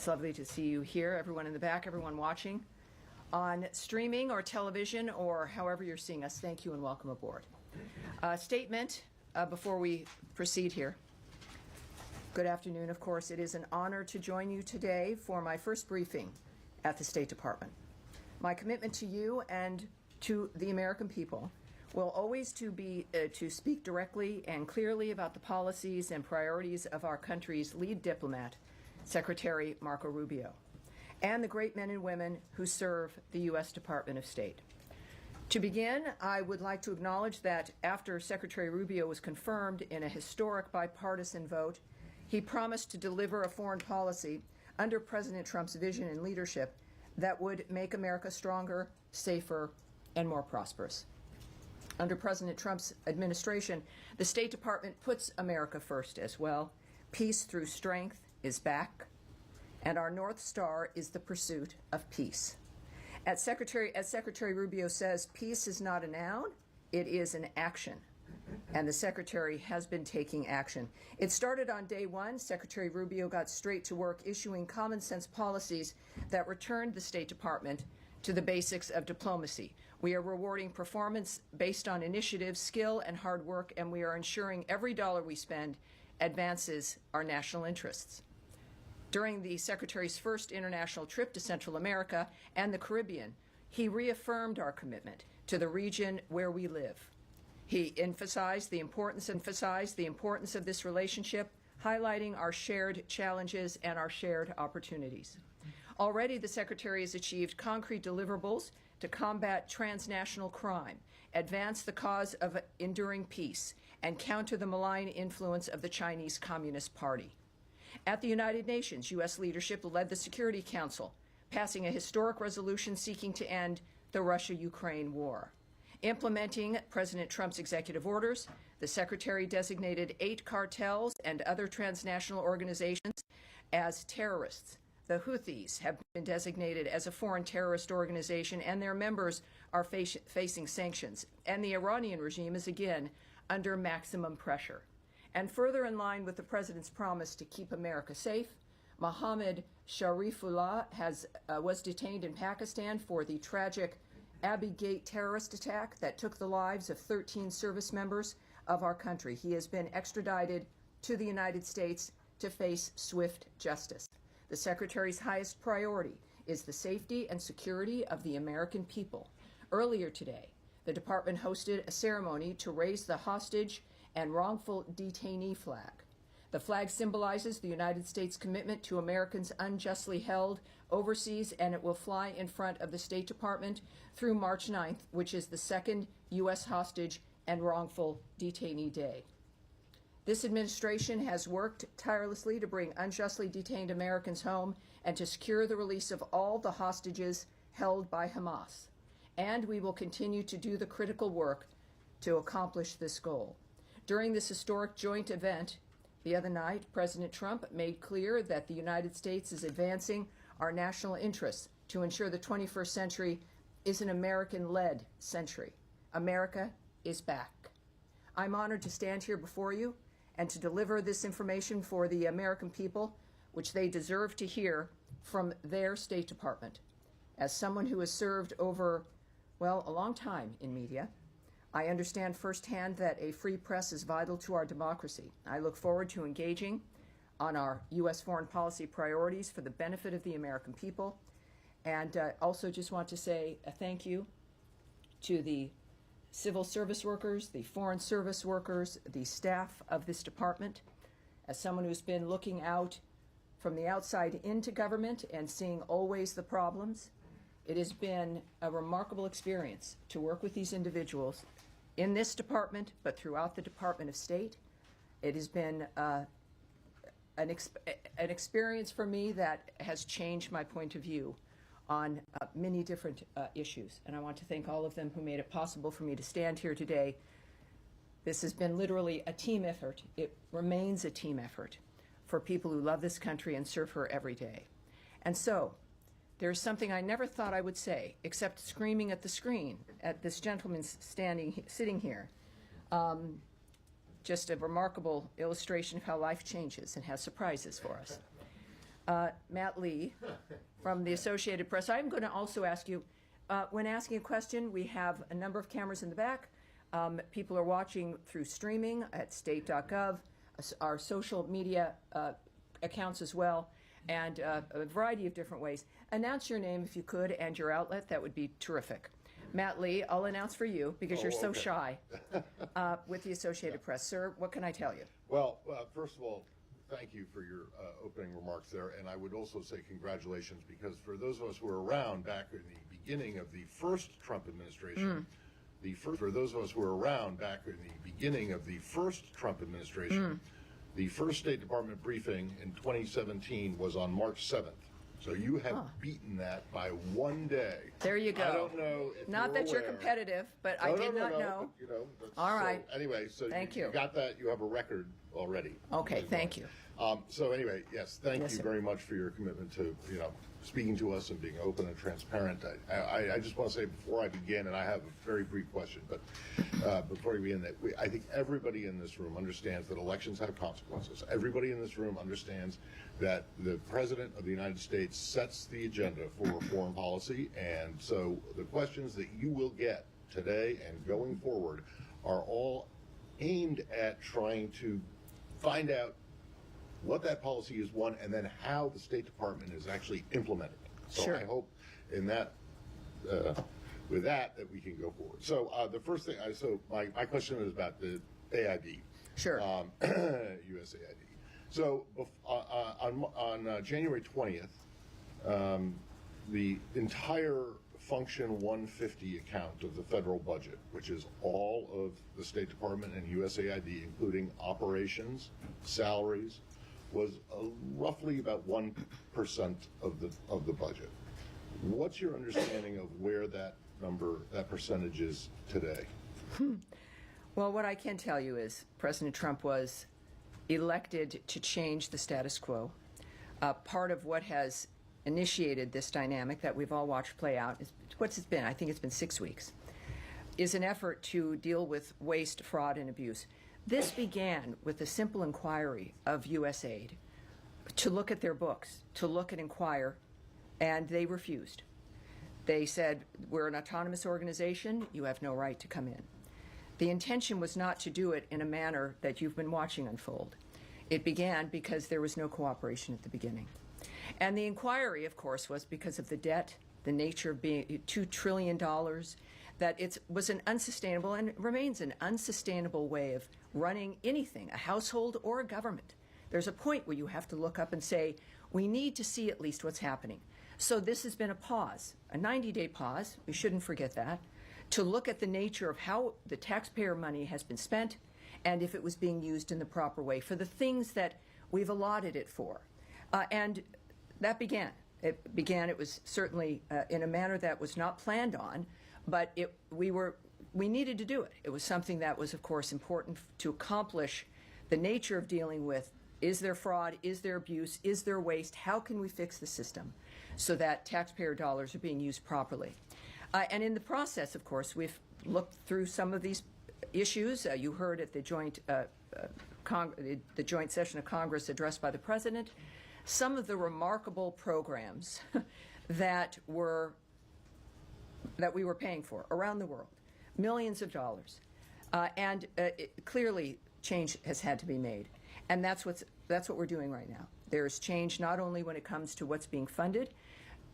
lovely to see you here, everyone in the back, everyone watching on streaming or television or however you're seeing us. Thank you and welcome aboard. Statement before we proceed here. Good afternoon, of course. It is an honor to join you today for my first briefing at the State Department. My commitment to you and to the American people will always be to speak directly and clearly about the policies and priorities of our country's lead diplomat, Secretary Marco Rubio, and the great men and women who serve the U.S. Department of State. To begin, I would like to acknowledge that after Secretary Rubio was confirmed in a historic bipartisan vote, he promised to deliver a foreign policy under President Trump's vision and leadership that would make America stronger, safer, and more prosperous. Under President Trump's administration, the State Department puts America first as well. Peace through strength is back, and our North Star is the pursuit of peace. As Secretary Rubio says, peace is not a noun, it is an action. And the Secretary has been taking action. It started on day one. Secretary Rubio got straight to work issuing common sense policies that returned the State Department to the basics of diplomacy. We are rewarding performance based on initiative, skill, and hard work, and we are ensuring every dollar we spend advances our national interests. During the Secretary's first international trip to Central America and the Caribbean, he reaffirmed our commitment to the region where we live. He emphasized the importance of this relationship, highlighting our shared challenges and our shared opportunities. Already, the Secretary has achieved concrete deliverables to combat transnational crime, advance the cause of enduring peace, and counter the malign influence of the Chinese Communist Party. At the United Nations, U.S. leadership led the Security Council, passing a historic resolution seeking to end the Russia-Ukraine war. Implementing President Trump's executive orders, the Secretary designated 8 cartels and other transnational organizations as terrorists. The Houthis have been designated as a foreign terrorist organization, and their members are facing sanctions. And the Iranian regime is again under maximum pressure. And further in line with the President's promise to keep America safe, Mohammed Sharifullah was detained in Pakistan for the tragic Abbey Gate terrorist attack that took the lives of 13 service members of our country. He has been extradited to the United States to face swift justice. The Secretary's highest priority is the safety and security of the American people. Earlier today, the Department hosted a ceremony to raise the hostage and wrongful detainee flag. The flag symbolizes the United States' commitment to Americans unjustly held overseas, and it will fly in front of the State Department through March 9th, which is the second U.S. hostage and wrongful detainee day. This administration has worked tirelessly to bring unjustly detained Americans home and to secure the release of all the hostages held by Hamas. And we will continue to do the critical work to accomplish this goal. During this historic joint event the other night, President Trump made clear that the United States is advancing our national interests to ensure the 21st century is an American-led century. America is back. I'm honored to stand here before you and to deliver this information for the American people, which they deserve to hear from their State Department. As someone who has served over, well, a long time in media, I understand firsthand that a free press is vital to our democracy. I look forward to engaging on our U.S. foreign policy priorities for the benefit of the American people. And also just want to say a thank you to the civil service workers, the foreign service workers, the staff of this department. As someone who's been looking out from the outside into government and seeing always the problems, it has been a remarkable experience to work with these individuals in this department, but throughout the Department of State. It has been an experience for me that has changed my point of view on many different issues. And I want to thank all of them who made it possible for me to stand here today. This has been literally a team effort. It remains a team effort for people who love this country and serve her every day. And so, there's something I never thought I would say, except screaming at the screen at this gentleman sitting here. Just a remarkable illustration of how life changes and has surprises for us. Matt Lee from the Associated Press. I'm going to also ask you, when asking a question, we have a number of cameras in the back. People are watching through streaming at state.gov, our social media accounts as well, and a variety of different ways. Announce your name if you could and your outlet. That would be terrific. Matt Lee, I'll announce for you because you're so shy with the Associated Press. Sir, what can I tell you? Well, first of all, thank you for your opening remarks there. And I would also say congratulations, because for those of us who were around back in the beginning of the first Trump administration, for those of us who were around back in the beginning of the first Trump administration, the first State Department briefing in 2017 was on March 7th. So you have beaten that by one day. There you go. I don't know if Not that you're aware. competitive, but I did not know. But, you know, All right. So anyway, so Thank you you. got that. You have a record already. Okay, thank you. So anyway, yes, thank Yes, you sir. very much for your commitment to, speaking to us and being open and transparent. I just want to say before I begin, and I have a very brief question, but before we begin, that I think everybody in this room understands that elections have consequences. Everybody in this room understands that the President of the United States sets the agenda for foreign policy, and so the questions that you will get today and going forward are all aimed at trying to find out what that policy is, one, and then how the State Department is actually implementing it. So Sure. I hope in that, with that we can go forward. So the first thing, so my question is about the AID. Sure. USAID. So on January 20th, the entire Function 150 account of the federal budget, which is all of the State Department and USAID, including operations, salaries, was roughly about 1% of the budget. What's your understanding of where that percentage is today? Well, what I can tell you is President Trump was elected to change the status quo. Part of what has initiated this dynamic that we've all watched play out is what's it been? I think it's been 6 weeks. Is an effort to deal with waste, fraud, and abuse. This began with a simple inquiry of USAID to look at their books, to look and inquire, and they refused. They said, we're an autonomous organization, you have no right to come in. The intention was not to do it in a manner that you've been watching unfold. It began because there was no cooperation at the beginning. And the inquiry, of course, was because of the debt, the nature of being $2 trillion, that it was an unsustainable and remains an unsustainable way of running anything, a household or a government. There's a point where you have to look up and say, we need to see at least what's happening. So this has been a pause, a 90-day pause, we shouldn't forget that, to look at the nature of how the taxpayer money has been spent and if it was being used in the proper way for the things that we've allotted it for. And that began. It was certainly in a manner that was not planned on, but we needed to do it. It was something that was, of course, important to accomplish the nature of dealing with, is there fraud, is there abuse, is there waste, how can we fix the system so that taxpayer dollars are being used properly. And in the process, of course, we've looked through some of these issues. You heard at the joint session of Congress addressed by the President, some of the remarkable programs that we were paying for around the world, millions of dollars, and clearly change has had to be made, and that's what we're doing right now. There is change not only when it comes to what's being funded,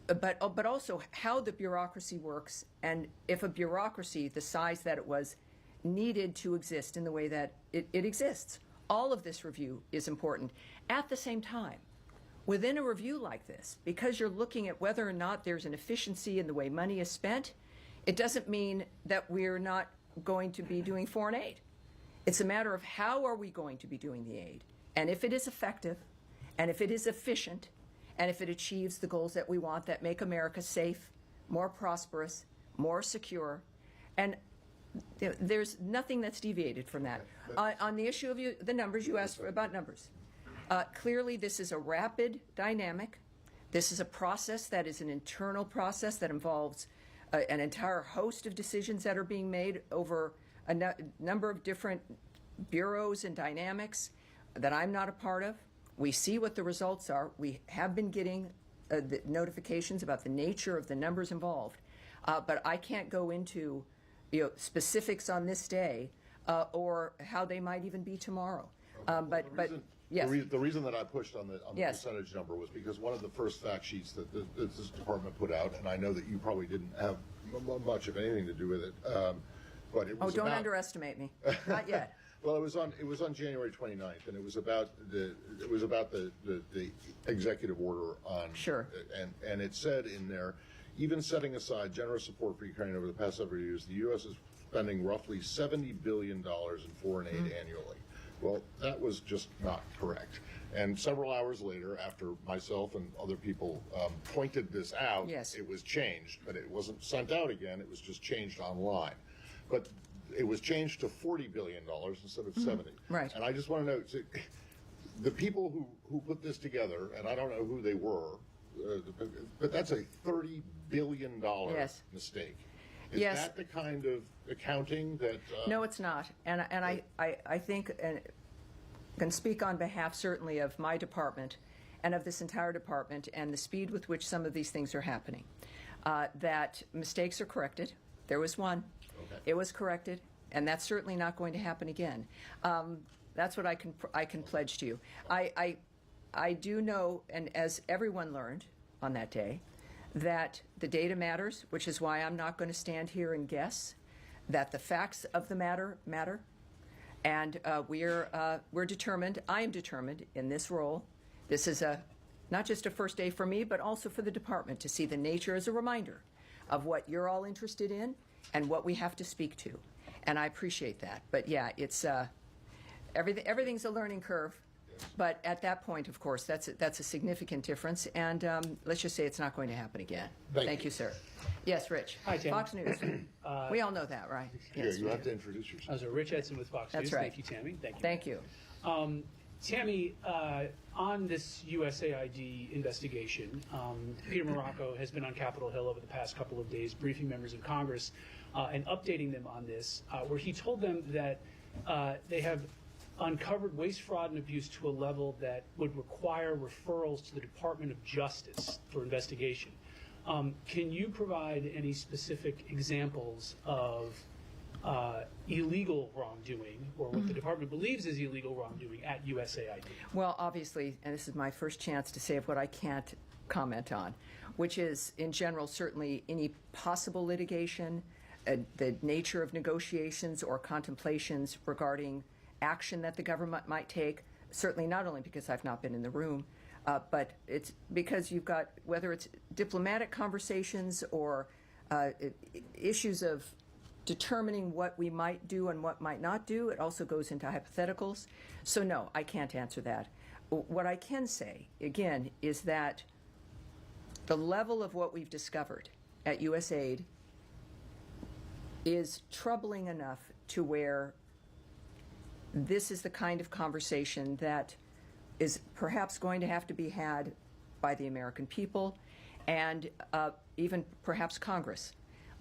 but also how the bureaucracy works, and if a bureaucracy the size that it was needed to exist in the way that it exists. All of this review is important. At the same time, within a review like this, because you're looking at whether or not there's an efficiency in the way money is spent, it doesn't mean that we're not going to be doing foreign aid. It's a matter of how are we going to be doing the aid, and if it is effective, and if it is efficient, and if it achieves the goals that we want that make America safe, more prosperous, more secure, and there's nothing that's deviated from that. On the issue of the numbers, you asked about numbers. Clearly, this is a rapid dynamic. This is a process that is an internal process that involves an entire host of decisions that are being made over a number of different bureaus and dynamics that I'm not a part of. We see what the results are. We have been getting the notifications about the nature of the numbers involved, but I can't go into specifics on this day or how they might even be tomorrow. But yes. The reason that I pushed on the Yes. percentage number was because one of the first fact sheets that this department put out, and I know that you probably didn't have much of anything to do with it, but it was don't underestimate me. Not yet. Well, it was on January 29th, and it was about the executive order on. Sure. And it said in there, even setting aside generous support for Ukraine over the past several years, the U.S. is spending roughly $70 billion in foreign aid annually. Well, that was just not correct. And several hours later, after myself and other people pointed this out, yes. It was changed, but it wasn't sent out again. It was just changed online. But it was changed to $40 billion instead of 70. Right. And I just want to know, the people who put this together, and I don't know who they were, but that's a $30 billion yes. mistake. Is yes. that the kind of accounting that... No, it's not. And I think, and can speak on behalf certainly of my department and of this entire department and the speed with which some of these things are happening, that mistakes are corrected. There was one. Okay. It was corrected, and that's certainly not going to happen again. That's what I can pledge to you. I do know, and as everyone learned on that day, that the data matters, which is why I'm not going to stand here and guess, that the facts of the matter, and we're determined. I am determined in this role. This is not just a first day for me, but also for the department to see the nature as a reminder of what you're all interested in and what we have to speak to, and I appreciate that. But yeah, it's everything's a learning curve. But at that point, of course, that's a significant difference, and let's just say it's not going to happen again. Thank you, sir. Yes, Rich. Hi, Tammy. Fox News. We all know that, right? Yes, you have to introduce yourself. So Rich Edson with Fox News. That's right. Thank you, Tammy. Thank you. Tammy, on this USAID investigation, Peter Morocco has been on Capitol Hill over the past couple of days, briefing members of Congress and updating them on this, where he told them that they have uncovered waste, fraud, and abuse to a level that would require referrals to the Department of Justice for investigation. Can you provide any specific examples of illegal wrongdoing, or what the department believes is illegal wrongdoing at USAID? Well, obviously, and this is my first chance to say what I can't comment on, which is, in general, certainly any possible litigation, the nature of negotiations or contemplations regarding action that the government might take, certainly not only because I've not been in the room, but it's because you've got, whether it's diplomatic conversations or issues of determining what we might do and what might not do. It also goes into hypotheticals. So no, I can't answer that. What I can say, again, is that the level of what we've discovered at USAID is troubling enough to where this is the kind of conversation that is perhaps going to have to be had by the American people and even perhaps Congress.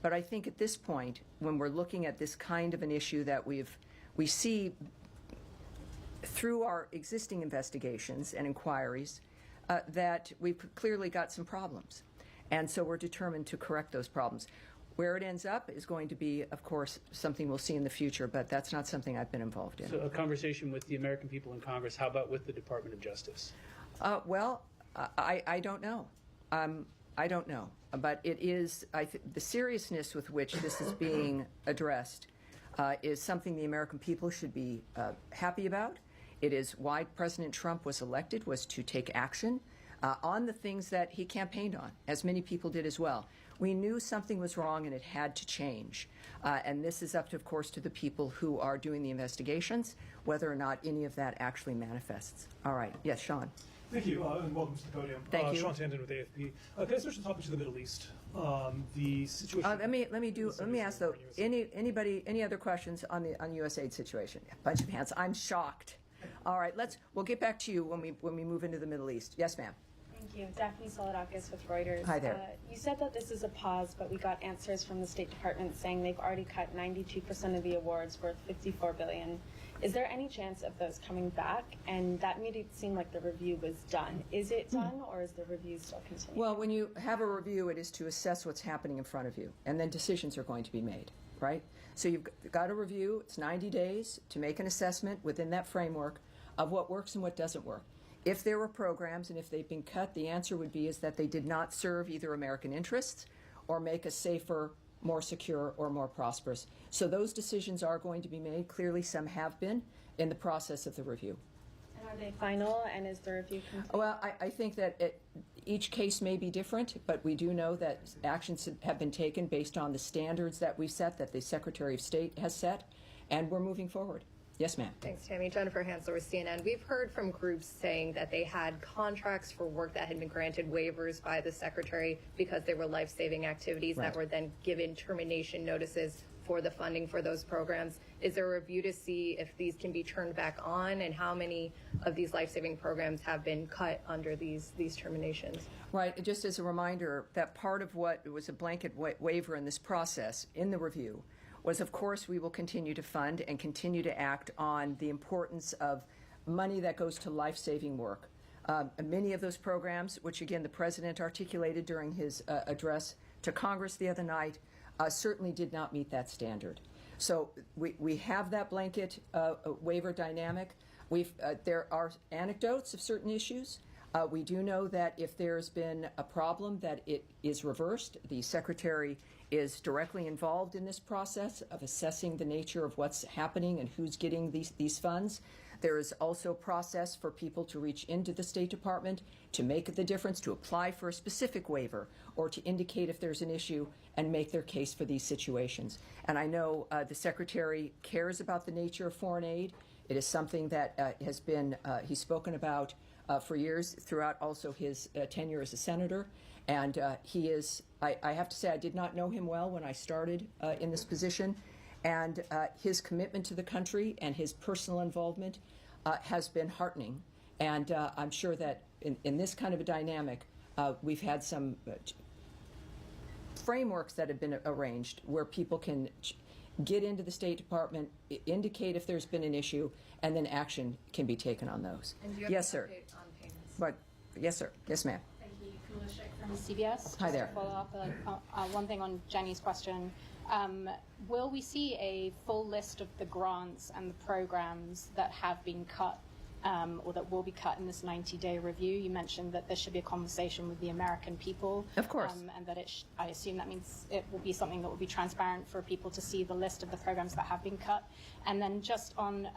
But I think at this point, when we're looking at this kind of an issue that we see through our existing investigations and inquiries, that we've clearly got some problems. And so we're determined to correct those problems. Where it ends up is going to be, of course, something we'll see in the future, but that's not something I've been involved in. So a conversation with the American people in Congress, how about with the Department of Justice? Well, I don't know. I don't know. But it is, the seriousness with which this is being addressed is something the American people should be happy about. It is why President Trump was elected, was to take action on the things that he campaigned on, as many people did as well. We knew something was wrong and it had to change. And this is up to, of course, to the people who are doing the investigations, whether or not any of that actually manifests. All right. Yes, Sean. Thank you, and welcome to the podium. Thank you. Sean Tandon with AFP. Can I switch the topic to the Middle East? The situation. Let me ask though. Any other questions on the USAID situation? A bunch of hands. I'm shocked. All right. We'll get back to you when we move into the Middle East. Yes, ma'am. Thank you. Daphne Solodakis with Reuters. Hi there. You said that this is a pause, but we got answers from the State Department saying they've already cut 92% of the awards worth $54 billion. Is there any chance of those coming back? And that made it seem like the review was done. Is it done, or is the review still continuing? Well, when you have a review, it is to assess what's happening in front of you, and then decisions are going to be made, right? So you've got a review. It's 90 days to make an assessment within that framework of what works and what doesn't work. If there were programs and if they've been cut, the answer would be is that they did not serve either American interests or make us safer, more secure, or more prosperous. So those decisions are going to be made. Clearly, some have been in the process of the review. And are they final, and is the review complete? Well, I think that each case may be different, but we do know that actions have been taken based on the standards that we've set, that the Secretary of State has set, and we're moving forward. Yes, ma'am. Thanks, Tammy. Jennifer Hansler with CNN. We've heard from groups saying that they had contracts for work that had been granted waivers by the Secretary because they were life-saving activities that were then given termination notices for the funding for those programs. Is there a review to see if these can be turned back on, and how many of these life-saving programs have been cut under these terminations? Right. Just as a reminder, that part of what was a blanket waiver in this process, in the review, was, of course, we will continue to fund and continue to act on the importance of money that goes to life-saving work. Many of those programs, which again the President articulated during his address to Congress the other night, certainly did not meet that standard. So we have that blanket waiver dynamic. There are anecdotes of certain issues. We do know that if there's been a problem, that it is reversed. The Secretary is directly involved in this process of assessing the nature of what's happening and who's getting these funds. There is also a process for people to reach into the State Department to make the difference, to apply for a specific waiver, or to indicate if there's an issue and make their case for these situations. And I know the Secretary cares about the nature of foreign aid. It is something that has been, he's spoken about for years throughout also his tenure as a senator. And he is, I have to say, I did not know him well when I started in this position. And his commitment to the country and his personal involvement has been heartening. And I'm sure that in this kind of a dynamic, we've had some frameworks that have been arranged where people can get into the State Department, indicate if there's been an issue, and then action can be taken on those. And do you have Yes, an sir. update on payments? But yes, sir. Yes, ma'am. Thank you. Kamala Sheikh from CBS. Hi there. Just to follow up one thing on Jenny's question. Will we see a full list of the grants and the programs that have been cut or that will be cut in this 90-day review? You mentioned that there should be a conversation with the American people. Of course. And that I assume that means it will be something that will be transparent for people to see the list of the programs that have been cut. And then just on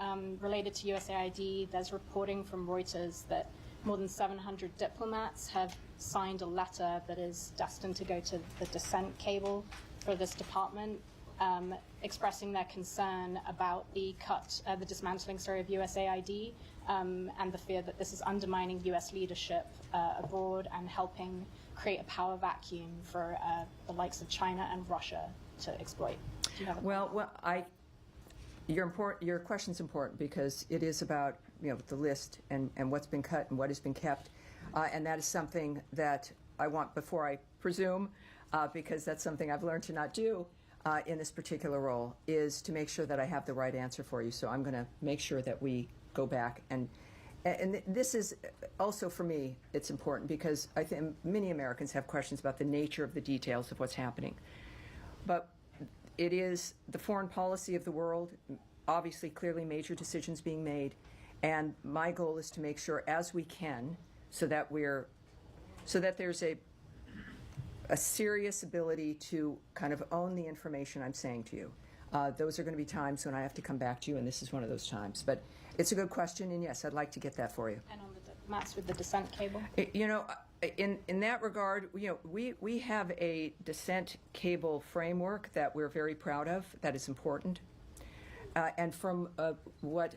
related to USAID, there's reporting from Reuters that more than 700 diplomats have signed a letter that is destined to go to the descent cable for this department, expressing their concern about the dismantling, of USAID, and the fear that this is undermining U.S. leadership abroad and helping create a power vacuum for the likes of China and Russia to exploit. Do you have a Your question's important because it is about the list and what's been cut and what has been kept, and that is something that I want before I presume, because that's something I've learned to not do in this particular role, is to make sure that I have the right answer for you. So I'm going to make sure that we go back and this is also for me it's important because I think many Americans have questions about the nature of the details of what's happening, but it is the foreign policy of the world, obviously clearly major decisions being made, and my goal is to make sure as we can so that there's a serious ability to kind of own the information I'm saying to you. Those are going to be times when I have to come back to you, and this is one of those times. But it's a good question, and yes, I'd like to get that for you. And on the diplomats with the descent cable? In that regard, we have a descent cable framework that we're very proud of, that is important. And from what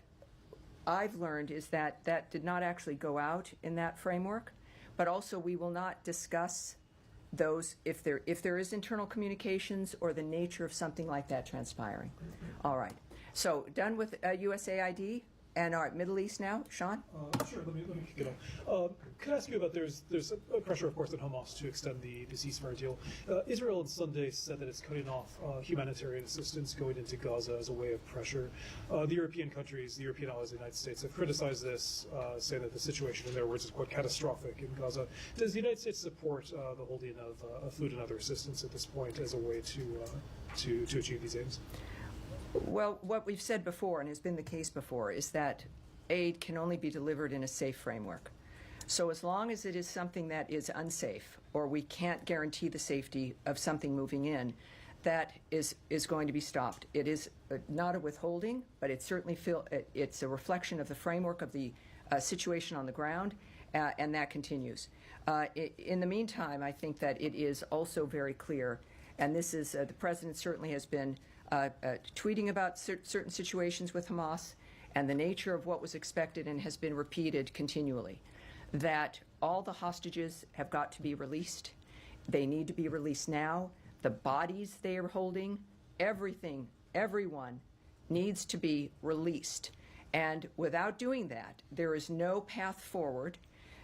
I've learned is that did not actually go out in that framework, but also we will not discuss those if there is internal communications or the nature of something like that transpiring. All right. So done with USAID, And all right, Middle East now, Sean? Sure, let me kick it off. Could I ask you about there's a pressure, of course, on Hamas to extend the ceasefire deal. Israel on Sunday said that it's cutting off humanitarian assistance going into Gaza as a way of pressure. The European countries, the European allies of the United States have criticized this, saying that the situation, in their words, is quite catastrophic in Gaza. Does the United States support the holding of food and other assistance at this point as a way to achieve these aims? Well, what we've said before, and has been the case before, is that aid can only be delivered in a safe framework. So as long as it is something that is unsafe, or we can't guarantee the safety of something moving in, that is going to be stopped. It is not a withholding, but it's certainly it's a reflection of the framework of the situation on the ground, and that continues. In the meantime, I think that it is also very clear, and this is the President certainly has been tweeting about certain situations with Hamas and the nature of what was expected and has been repeated continually, that all the hostages have got to be released. They need to be released now. The bodies they are holding, everything, everyone needs to be released. And without doing that, there is no path forward.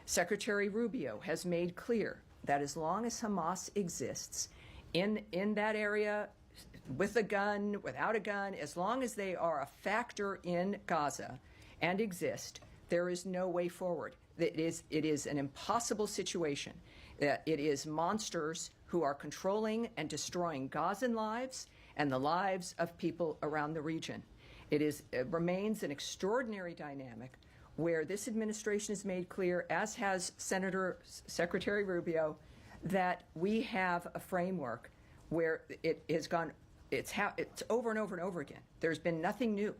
Secretary Rubio has made clear that as long as Hamas exists in that area, with a gun, without a gun, as long as they are a factor in Gaza and exist, there is no way forward. It is an impossible situation. It is monsters who are controlling and destroying Gazan lives and the lives of people around the region. It remains an extraordinary dynamic where this administration has made clear, as has Secretary Rubio, that we have a framework where it has gone. It's over and over and over again. There's been nothing new.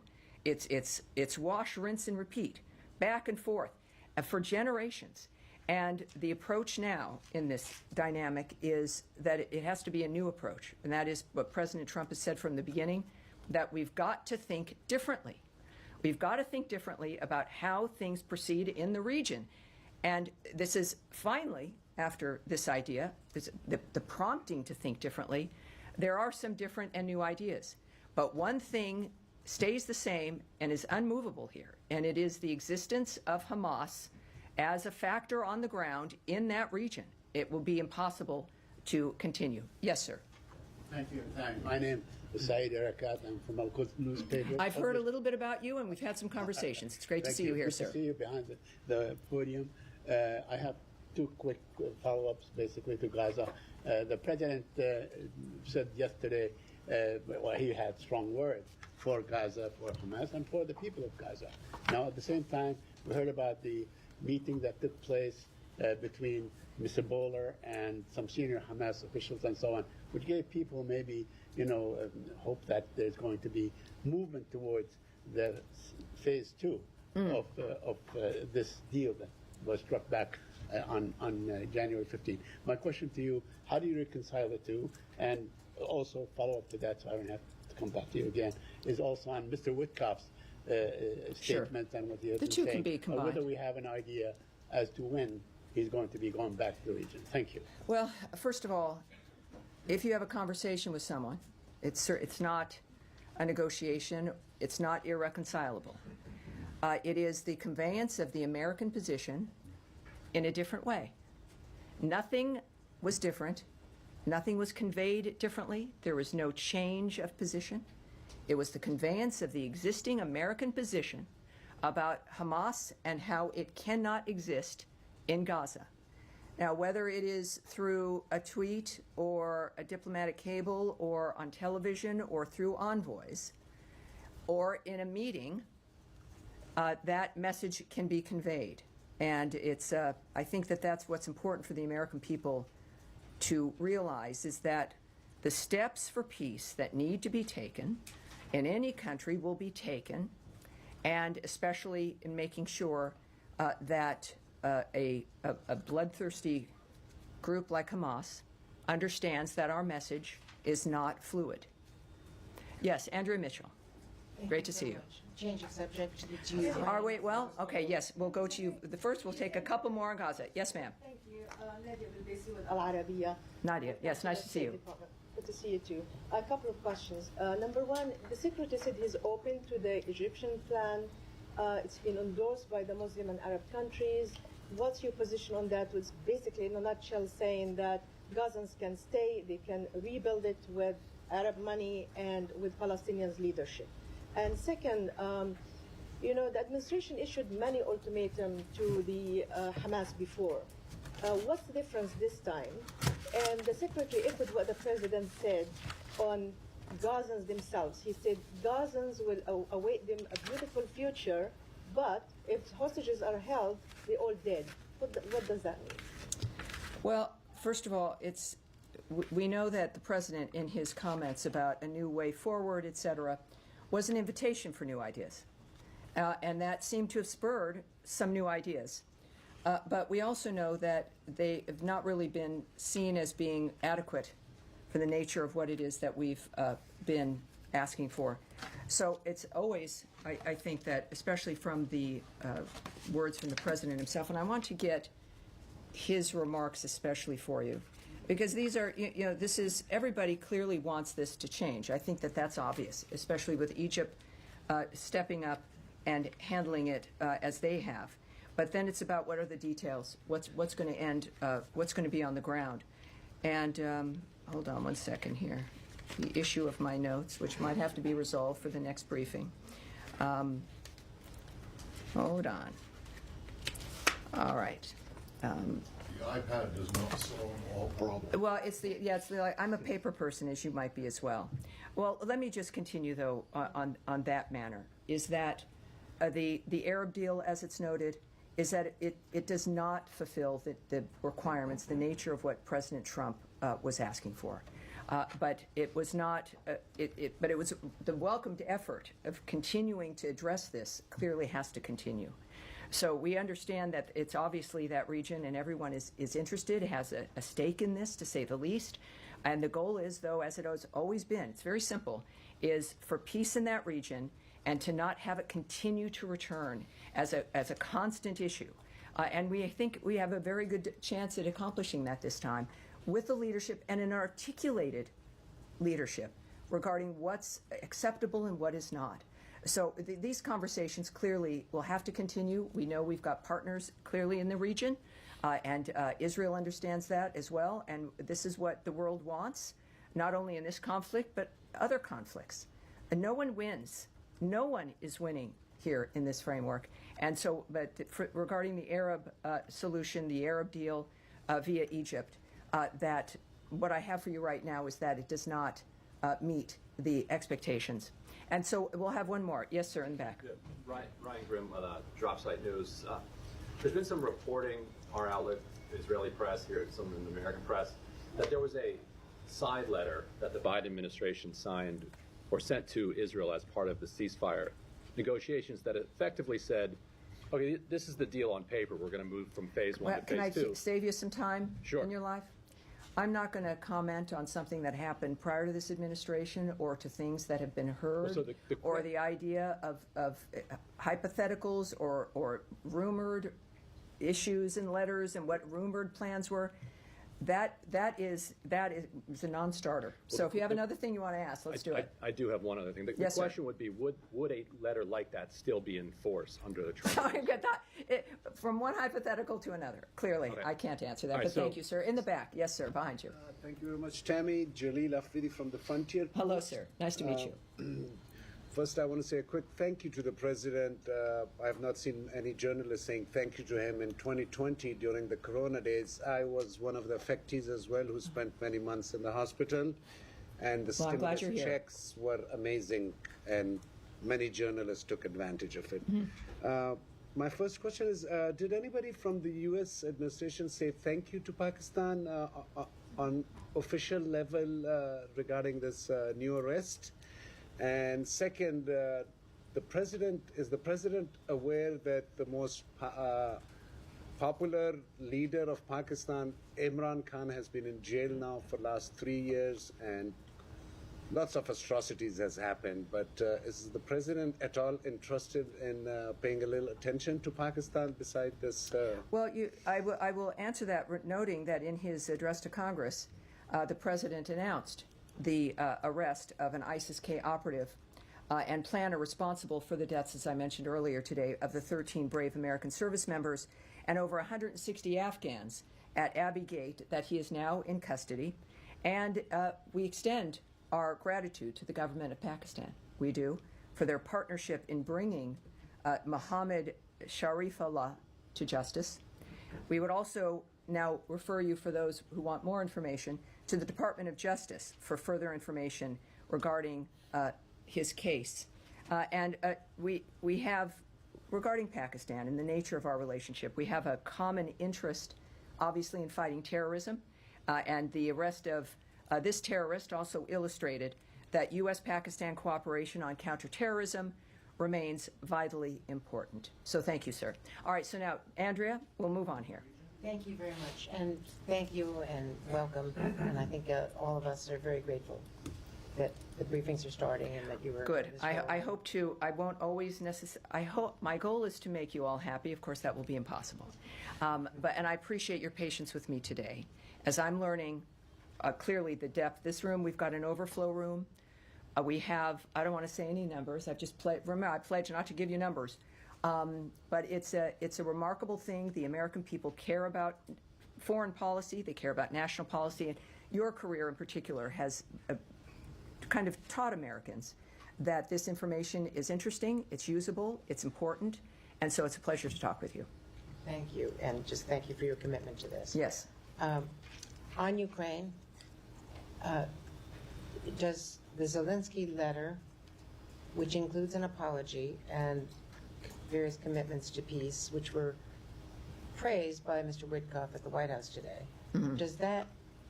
It's wash, rinse, and repeat, back and forth, for generations. And the approach now in this dynamic is that it has to be a new approach, and that is what President Trump has said from the beginning, that we've got to think differently. We've got to think differently about how things proceed in the region. And this is finally, after this idea, the prompting to think differently. There are some different and new ideas, but one thing stays the same and is unmovable here, and it is the existence of Hamas as a factor on the ground in that region. It will be impossible to continue. Yes, sir. Thank you. My name is Saeed Erakat. I'm from Al-Quds newspaper. I've heard a little bit about you, and we've had some conversations. It's great to see you here, sir. Good to see you behind the podium. I have two quick follow-ups, basically, to Gaza. The president said yesterday, he had strong words for Gaza, for Hamas, and for the people of Gaza. Now, at the same time, we heard about the meeting that took place between Mr. Bowler and some senior Hamas officials and so on, which gave people maybe, hope that there's going to be movement towards the phase two of this deal that was struck back on January 15th. My question to you, how do you reconcile the two? And also follow up to that, so I don't have to come back to you again, is also on Mr. Witkoff's statement and what he has been saying. The two can be combined. Whether we have an idea as to when he's going to be going back to the region. Thank you. Well, first of all, if you have a conversation with someone, it's not a negotiation. It's not irreconcilable. It is the conveyance of the American position in a different way. Nothing was different. Nothing was conveyed differently. There was no change of position. It was the conveyance of the existing American position about Hamas and how it cannot exist in Gaza. Now, whether it is through a tweet or a diplomatic cable or on television or through envoys or in a meeting, that message can be conveyed. And I think that that's what's important for the American people to realize, is that the steps for peace that need to be taken in any country will be taken, and especially in making sure that a bloodthirsty group like Hamas understands that our message is not fluid. Yes, Andrea Mitchell. Great to see you. Change of subject to the Are we? Well, okay, yes, we'll go to you. The first, we'll take a couple more on Gaza. Yes, ma'am. Thank you. Nadia Bilbesi with Al Arabiya. Nadia, yes, nice to see you. Good to see you too. A couple of questions. Number one, the secretary said he's open to the Egyptian plan It's been endorsed by the Muslim and Arab countries. What's your position on that? It's basically, in a nutshell, saying that Gazans can stay, they can rebuild it with Arab money and with Palestinians' leadership. And second, the administration issued many ultimatums to the Hamas before. What's the difference this time? And the secretary echoed what the president said on Gazans themselves. He said Gazans will await them a beautiful future, but if hostages are held, they're all dead. What does that mean? Well, first of all, we know that the president, in his comments about a new way forward, etc., was an invitation for new ideas. And that seemed to have spurred some new ideas. But we also know that they have not really been seen as being adequate for the nature of what it is that we've been asking for. So it's always, I think that, especially from the words from the president himself, and I want to get his remarks especially for you, because these are, this is, everybody clearly wants this to change. I think that that's obvious, especially with Egypt stepping up and handling it as they have. But then it's about what are the details, what's going to end, what's going to be on the ground. And hold on one second here. The issue of my notes, which might have to be resolved for the next briefing. Hold on. All right. The iPad does not solve all problems. Well, I'm a paper person, as you might be as well. Well, let me just continue, though, on that manner, is that the Arab deal, as it's noted, is that it does not fulfill the requirements, the nature of what President Trump was asking for. But it was not, but it was the welcomed effort of continuing to address this clearly has to continue. So we understand that it's obviously that region and everyone is interested, has a stake in this, to say the least. And the goal is, though, as it has always been, it's very simple, is for peace in that region and to not have it continue to return as a constant issue. And we think we have a very good chance at accomplishing that this time with the leadership and an articulated leadership regarding what's acceptable and what is not. So these conversations clearly will have to continue. We know we've got partners clearly in the region, and Israel understands that as well. And this is what the world wants, not only in this conflict, but other conflicts. And no one wins. No one is winning here in this framework. And so, but regarding the Arab solution, the Arab deal via Egypt, that what I have for you right now is that it does not meet the expectations. And so we'll have one more. Yes, sir, in the back. Yeah. Ryan Grimm, Dropsite News. There's been some reporting, our outlet, Israeli press, here, some in the American press, that there was a side letter that the Biden administration signed or sent to Israel as part of the ceasefire negotiations that effectively said, okay, this is the deal on paper. We're going to move from phase one to phase two. Can I save you some time in your life? I'm not going to comment on something that happened prior to this administration or to things that have been heard or the idea of hypotheticals or rumored issues and letters and what rumored plans were. That is a non-starter. So if you have another thing you want to ask, let's do it. I do have one other thing. The question would be, would a letter like that still be in force under the Trump From one hypothetical to another. Clearly, I can't answer that, but thank you, sir. In the back. Yes, sir, behind you. Thank you very much, Tammy. Jaleel Afridi from the Frontier Post. Hello, sir. Nice to meet you. First, I want to say a quick thank you to the president. I have not seen any journalist saying thank you to him in 2020 during the Corona days. I was one of the affectees as well who spent many months in the hospital. And the stimulus checks were amazing, and many journalists took advantage of it. My first question is, did anybody from the U.S. administration say thank you to Pakistan on official level regarding this new arrest? And second, is the president aware that the most popular leader of Pakistan, Imran Khan, has been in jail now for the last 3 years, and lots of atrocities has happened, but is the president at all interested in paying a little attention to Pakistan beside this? Well, I will answer that, noting that in his address to Congress, the president announced the arrest of an ISIS-K operative and plan are responsible for the deaths, as I mentioned earlier today, of the 13 brave American service members and over 160 Afghans at Abbey Gate that he is now in custody. And we extend our gratitude to the government of Pakistan. We do, for their partnership in bringing Mohammed Sharifullah to justice. We would also now refer you, for those who want more information, to the Department of Justice for further information regarding his case. And we have, regarding Pakistan and the nature of our relationship, we have a common interest, obviously, in fighting terrorism. And the arrest of this terrorist also illustrated that U.S.-Pakistan cooperation on counterterrorism remains vitally important. So thank you, sir. All right, so now, Andrea, we'll move on here. Thank you very much, and thank you and welcome. And I think all of us are very grateful that the briefings are starting and that you were good. I hope to. I won't always necessarily. I hope my goal is to make you all happy. Of course, that will be impossible. And I appreciate your patience with me today, as I'm learning clearly the depth. This room, we've got an overflow room. We have. I don't want to say any numbers. I've just remember, I pledge not to give you numbers. But it's a remarkable thing. The American people care about foreign policy. They care about national policy. And your career in particular has kind of taught Americans that this information is interesting, it's usable, it's important, and so it's a pleasure to talk with you. Thank you, and just thank you for your commitment to this. Yes. On Ukraine, does the Zelensky letter, which includes an apology and various commitments to peace, which were praised by Mr. Witkoff at the White House today, does that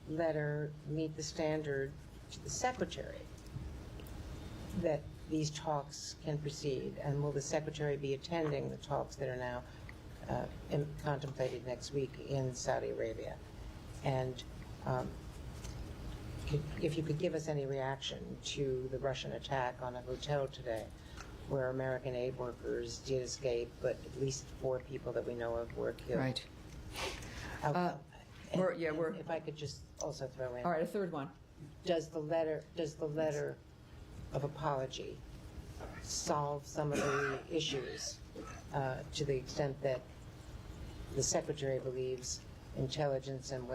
letter meet the standard to the Secretary that these talks can proceed? And will the Secretary be attending the talks that are now contemplated next week in Saudi Arabia? And if you could give us any reaction to the Russian attack on a hotel today, where American aid workers did escape, but at least 4 people that we know of were killed. Right. If I could just also throw in. All right, a third one. Does the letter of apology solve some of the issues to the extent that the Secretary believes intelligence and the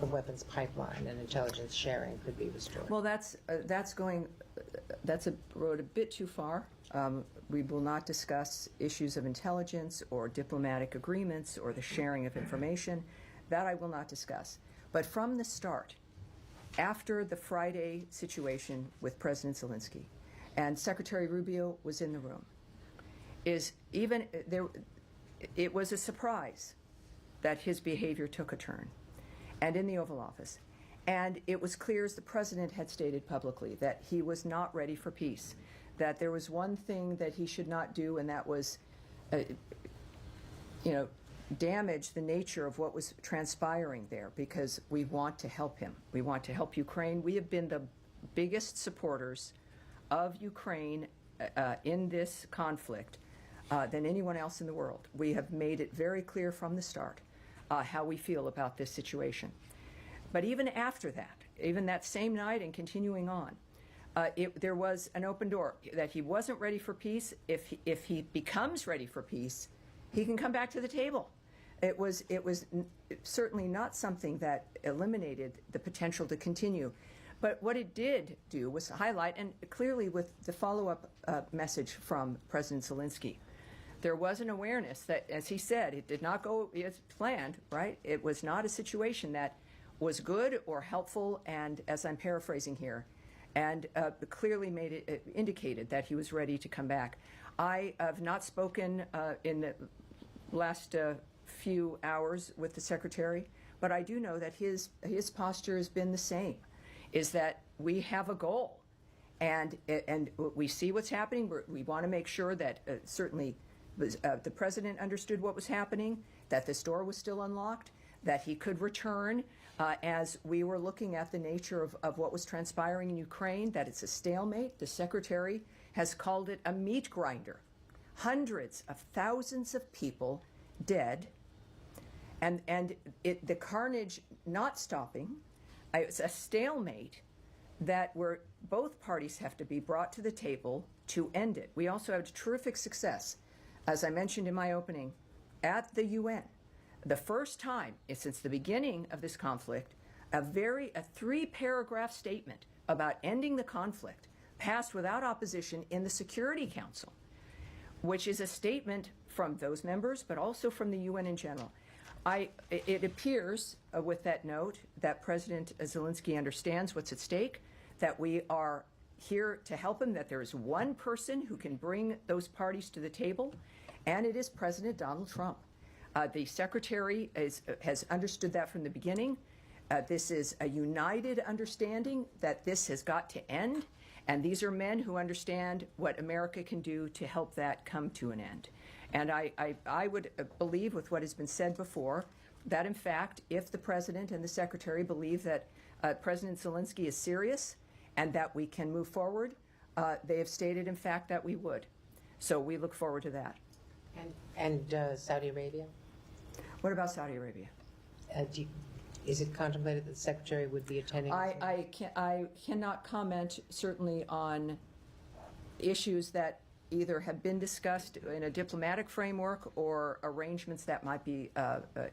weapons pipeline and intelligence sharing could be restored? Well, that's a road a bit too far. We will not discuss issues of intelligence or diplomatic agreements or the sharing of information. That I will not discuss. But from the start, after the Friday situation with President Zelensky, and Secretary Rubio was in the room, it was a surprise that his behavior took a turn, and in the Oval Office. And it was clear, as the President had stated publicly, that he was not ready for peace, that there was one thing that he should not do, and that was, damage the nature of what was transpiring there, because we want to help him. We want to help Ukraine. We have been the biggest supporters of Ukraine in this conflict than anyone else in the world. We have made it very clear from the start how we feel about this situation. But even after that, even that same night and continuing on, there was an open door that he wasn't ready for peace. If he becomes ready for peace, he can come back to the table. It was certainly not something that eliminated the potential to continue. But what it did do was highlight, and clearly with the follow-up message from President Zelensky, there was an awareness that, as he said, it did not go as planned, right? It was not a situation that was good or helpful, and as I'm paraphrasing here, and clearly indicated that he was ready to come back. I have not spoken in the last few hours with the Secretary, but I do know that his posture has been the same, is that we have a goal, and we see what's happening. We want to make sure that certainly the President understood what was happening, that this door was still unlocked, that he could return as we were looking at the nature of what was transpiring in Ukraine, that it's a stalemate. The Secretary has called it a meat grinder. Hundreds of thousands of people dead, and the carnage not stopping. It's a stalemate that both parties have to be brought to the table to end it. We also had terrific success, as I mentioned in my opening, at the UN. The first time since the beginning of this conflict, a 3-paragraph statement about ending the conflict passed without opposition in the Security Council, which is a statement from those members, but also from the UN in general. It appears with that note that President Zelensky understands what's at stake, that we are here to help him, that there is one person who can bring those parties to the table, and it is President Donald Trump. The Secretary has understood that from the beginning. This is a united understanding that this has got to end, and these are men who understand what America can do to help that come to an end. And I would believe, with what has been said before, that in fact, if the President and the Secretary believe that President Zelensky is serious and that we can move forward, they have stated, in fact, that we would. So we look forward to that. And Saudi Arabia? What about Saudi Arabia? Is it contemplated that the Secretary would be attending? I cannot comment, certainly, on issues that either have been discussed in a diplomatic framework or arrangements that might be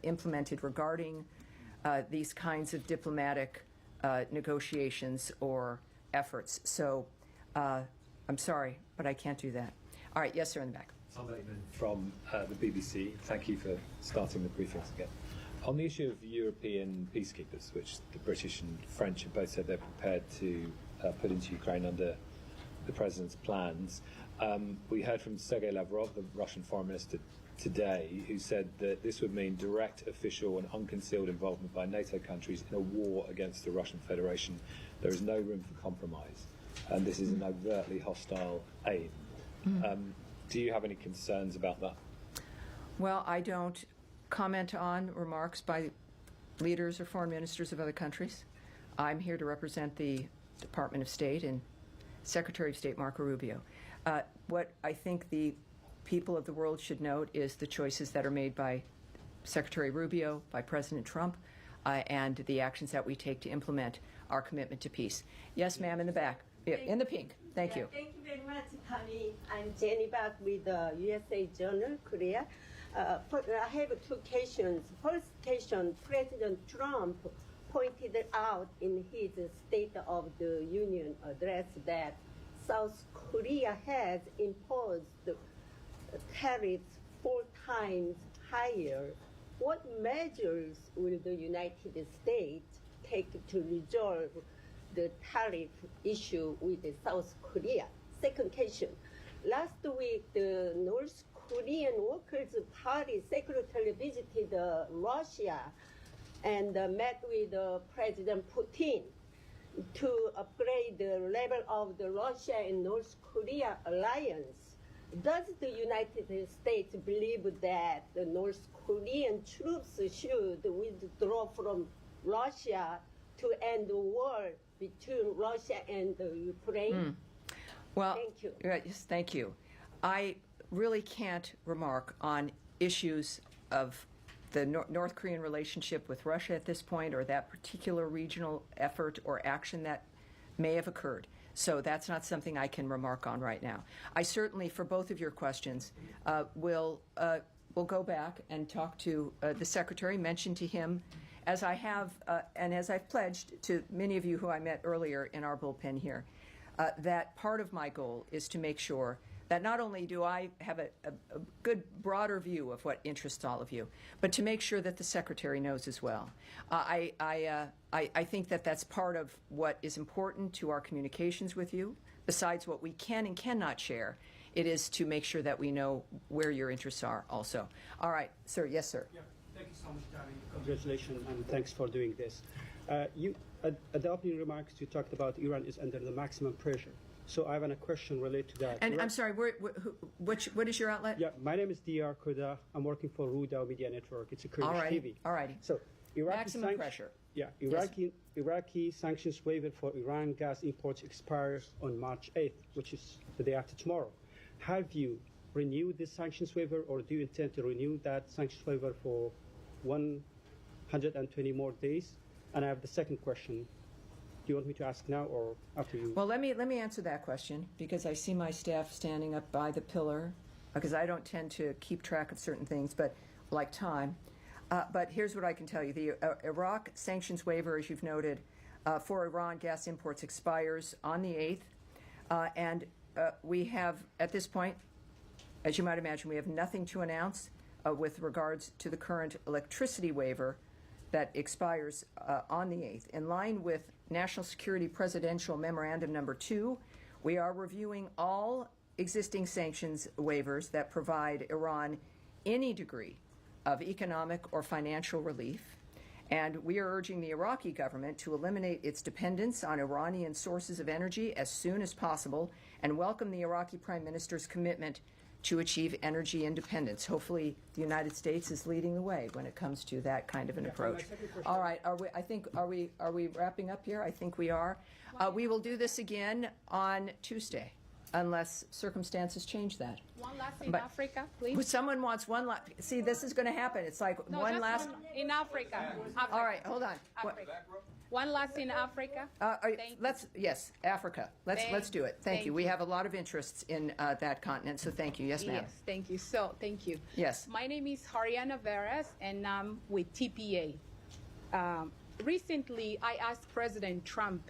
implemented regarding these kinds of diplomatic negotiations or efforts. So I'm sorry, but I can't do that. All right, yes, sir, in the back. Tom Bateman from the BBC. Thank you for starting the briefings again. On the issue of European peacekeepers, which the British and French have both said they're prepared to put into Ukraine under the President's plans, we heard from Sergei Lavrov, the Russian Foreign Minister, today, who said that this would mean direct, official and unconcealed involvement by NATO countries in a war against the Russian Federation. There is no room for compromise, and this is an overtly hostile aim. Do you have any concerns about that? Well, I don't comment on remarks by leaders or foreign ministers of other countries. I'm here to represent the Department of State and Secretary of State Marco Rubio. What I think the people of the world should note is the choices that are made by Secretary Rubio, by President Trump, and the actions that we take to implement our commitment to peace. Yes, ma'am, in the back. In the pink. Thank you. Thank you very much, Connie. I'm Jenny back with the USA Journal, Korea. I have 2 questions. First question, President Trump pointed out in his State of the Union address that South Korea has imposed tariffs 4 times higher. What measures will the United States take to resolve the tariff issue with South Korea? Second question, last week the North Korean Workers' Party secretary visited Russia and met with President Putin to upgrade the level of the Russia and North Korea alliance. Does the United States believe that the North Korean troops should withdraw from Russia to end the war between Russia and Ukraine? Well, thank you. Yes, thank you. I really can't remark on issues of the North Korean relationship with Russia at this point, or that particular regional effort or action that may have occurred. So that's not something I can remark on right now. I certainly, for both of your questions, will go back and talk to the Secretary, mention to him, as I have and as I've pledged to many of you who I met earlier in our bullpen here, that part of my goal is to make sure that not only do I have a good broader view of what interests all of you, but to make sure that the Secretary knows as well. I think that that's part of what is important to our communications with you, besides what we can and cannot share. It is to make sure that we know where your interests are also. All right, sir. Yes, sir. Yeah, thank you so much, Danny. Congratulations, and thanks for doing this. At the opening remarks, you talked about Iran is under the maximum pressure. So I have a question related to that. And I'm sorry, what is your outlet? Yeah, my name is Dr. Koda. I'm working for Ruda Media Network. It's a Kurdish TV. All righty. So maximum pressure. Yeah, Iraqi sanctions waiver for Iran gas imports expires on March 8th, which is the day after tomorrow. Have you renewed this sanctions waiver, or do you intend to renew that sanctions waiver for 120 more days? And I have the second question. Do you want me to ask now or after you? Well, let me answer that question because I see my staff standing up by the pillar because I don't tend to keep track of certain things, but like time. But here's what I can tell you. The Iraq sanctions waiver, as you've noted, for Iran gas imports expires on the 8th. And we have, at this point, as you might imagine, we have nothing to announce with regards to the current electricity waiver that expires on the 8th. In line with National Security Presidential Memorandum Number 2, we are reviewing all existing sanctions waivers that provide Iran any degree of economic or financial relief. And we are urging the Iraqi government to eliminate its dependence on Iranian sources of energy as soon as possible and welcome the Iraqi Prime Minister's commitment to achieve energy independence. Hopefully, the United States is leading the way when it comes to that kind of an approach. All right, are we wrapping up here? I think we are. We will do this again on Tuesday, unless circumstances change that. One last in Africa, please. Someone wants one last. See, this is going to happen. It's like No, one just last. in Africa. All right, hold on. Africa. One last in Africa. Yes, Africa. Let's do it. Thank you. We have a lot of interests in that continent, so thank you. Yes, ma'am. Yes, thank you. So, thank you. Yes. My name is Hariana Veras, and I'm with TPA. Recently, I asked President Trump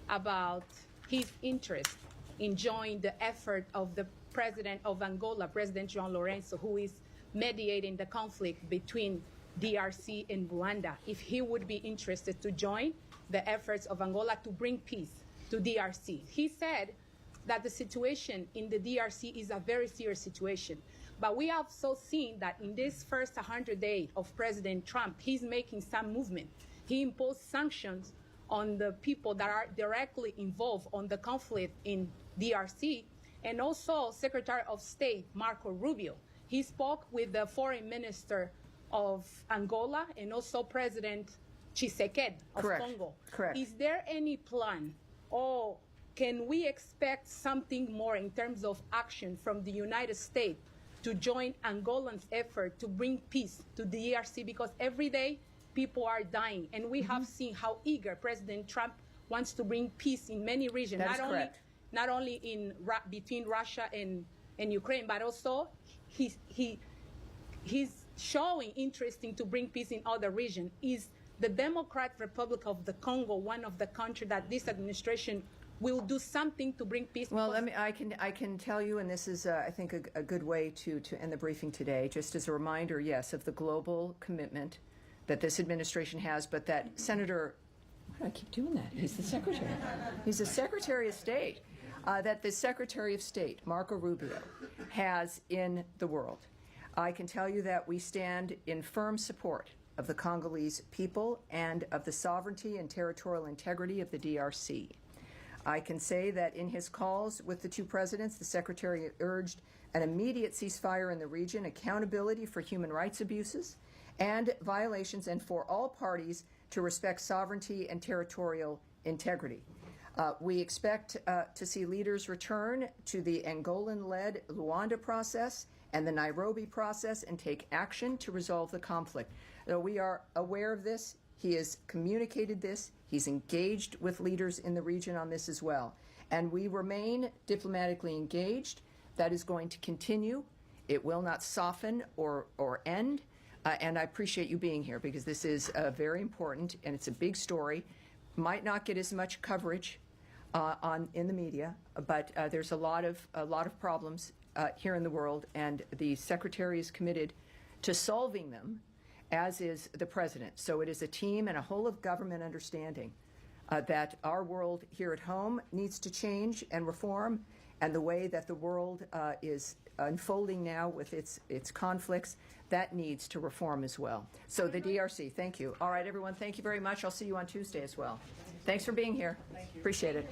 about his interest in joining the effort of the president of Angola, President João Lourenço, who is mediating the conflict between DRC and Rwanda, if he would be interested to join the efforts of Angola to bring peace to DRC. He said that the situation in the DRC is a very serious situation. But we have also seen that in this first 100 days of President Trump, he's making some movement. He imposed sanctions on the people that are directly involved on the conflict in DRC, and also Secretary of State Marco Rubio. He spoke with the foreign minister of Angola and also President Tshisekedi of Congo. Correct. Is there any plan, or can we expect something more in terms of action from the United States to join Angolan's effort to bring peace to the DRC? Because every day people are dying, and we have seen how eager President Trump wants to bring peace in many regions. That is correct. Not only in between Russia and Ukraine, but also he's showing interest to bring peace in other regions. Is the Democratic Republic of the Congo one of the countries that this administration will do something to bring peace? Well, I can tell you, and this is, I think, a good way to end the briefing today, just as a reminder, yes, of the global commitment that this administration has, but that Senator, why do I keep doing that? He's the Secretary. He's the Secretary of State. That the Secretary of State, Marco Rubio, has in the world. I can tell you that we stand in firm support of the Congolese people and of the sovereignty and territorial integrity of the DRC. I can say that in his calls with the two presidents, the Secretary urged an immediate ceasefire in the region, accountability for human rights abuses and violations, and for all parties to respect sovereignty and territorial integrity. We expect to see leaders return to the Angolan-led Luanda process and the Nairobi process and take action to resolve the conflict. We are aware of this. He has communicated this. He's engaged with leaders in the region on this as well. And we remain diplomatically engaged. That is going to continue. It will not soften or end. And I appreciate you being here because this is very important and it's a big story. Might not get as much coverage in the media, but there's a lot of problems here in the world, and the Secretary is committed to solving them, as is the President. So it is a team and a whole of government understanding that our world here at home needs to change and reform, and the way that the world is unfolding now with its conflicts, that needs to reform as well. So the DRC, thank you. All right, everyone, thank you very much. I'll see you on Tuesday as well. Thanks for being here. Appreciate it.